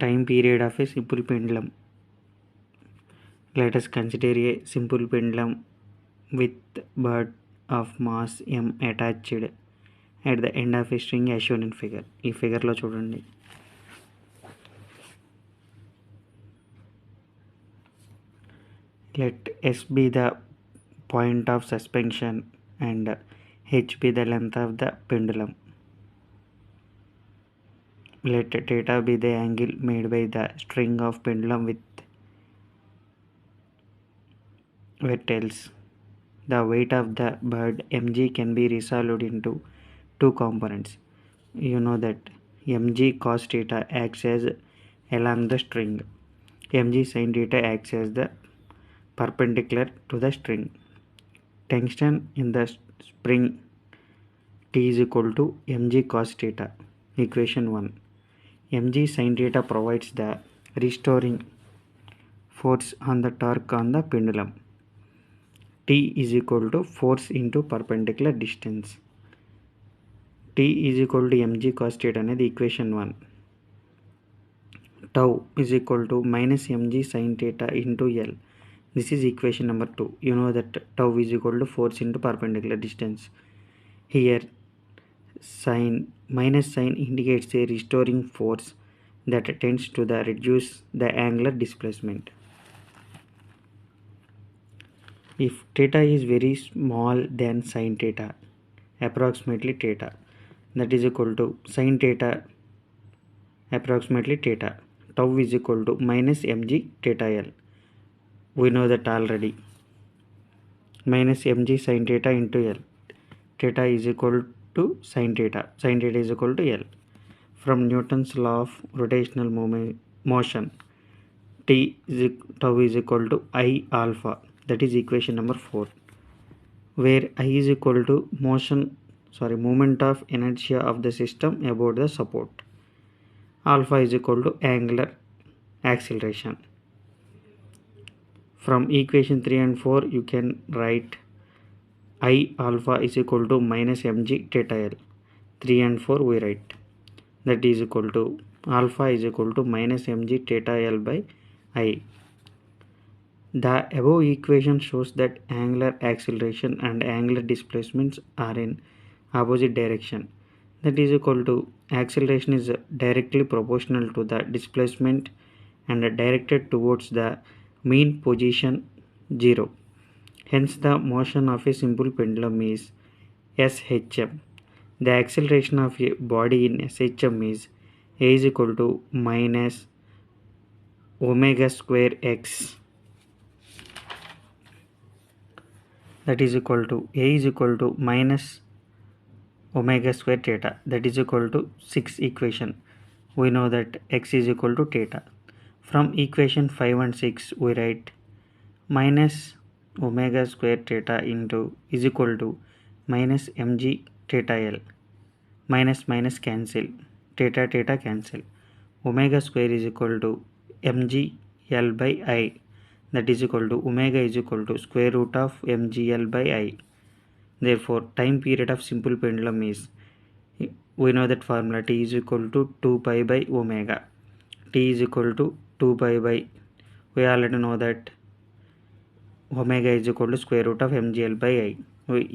Time period of a simple pendulum. Let us consider a simple pendulum with bird of mass m attached at the end of a string as shown in figure. ఈ ఫిగర్లో చూడండి. Let S be the point of suspension and H be the length of the pendulum. Let theta be the angle made by the string of pendulum with tails. The weight of the bird mg can be resolved into two components. You know that mg cos theta acts as along the string. Mg sin theta acts as the perpendicular to the string. Tension in the spring T is equal to mg cos theta. Equation 1. Mg sin theta provides the restoring force on the torque on the pendulum. T is equal to force into perpendicular distance. T is equal to mg cos theta అనేది equation 1. Tau is equal to minus mg sin theta into L. This is equation number 2. You know that tau is equal to force into perpendicular distance. Here minus sign indicates a restoring force that tends to reduce the angular displacement. If theta is very small than sin theta, approximately theta, that is equal to sin theta approximately theta, tau is equal to minus mg theta L. We know that already. Minus mg sin theta into L. Theta is equal to sin theta. Sin theta is equal to L. From Newton's law of rotational motion, tau is equal to I alpha. That is equation number 4. Where I is equal to moment of inertia of the system about the support. Alpha is equal to angular acceleration. From equation 3 and 4 you can write I alpha is equal to minus mg theta L. 3 and 4 we write. That is equal to alpha is equal to minus mg theta L by I. The above equation shows that angular acceleration and angular displacements are in opposite direction. That is equal to acceleration is directly proportional to the displacement and directed towards the mean position 0. Hence the motion of a simple pendulum is SHM. The acceleration of a body in SHM is A is equal to minus omega square x. That is equal to A is equal to minus omega square theta. That is equal to 6 equation. We know that x is equal to theta. From equation 5 and 6 we write minus omega square theta into is equal to minus mg theta L. Minus cancel. Theta cancel. Omega square is equal to mg L by I. That is equal to omega is equal to square root of mgl by I. Therefore time period of simple pendulum is, we know that formula T is equal to 2 pi by omega. T is equal to 2 pi by, we already know that omega is equal to square root of mgl by I.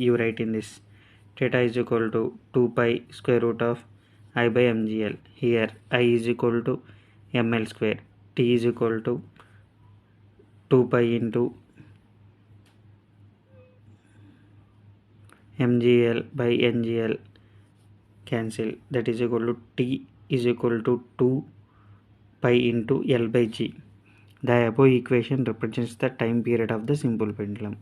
You write in this. Theta is equal to 2 pi square root of I by mgl. Here I is equal to ml square. T is equal to 2 pi into mgl by ngl cancel. That is equal to T is equal to 2 pi into L by G. The above equation represents the time period of the simple pendulum.